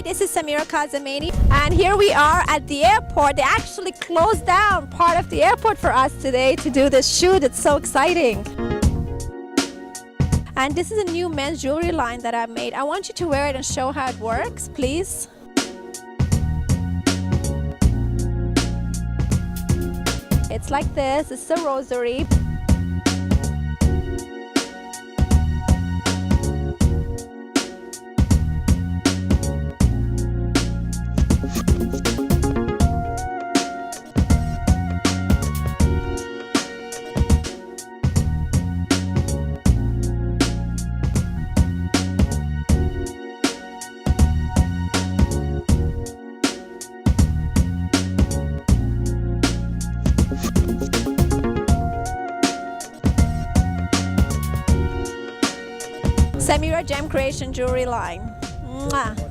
Hi, this is Samira Kazamani, and here we are at the airport. They actually closed down part of the airport for us today to do this shoot. It's so exciting. And this is a new men's jewelry line that I made. I want you to wear it and show how it works, please. It's like this. It's a rosary. Samira Gem Creation Jewelry Line. Mwah.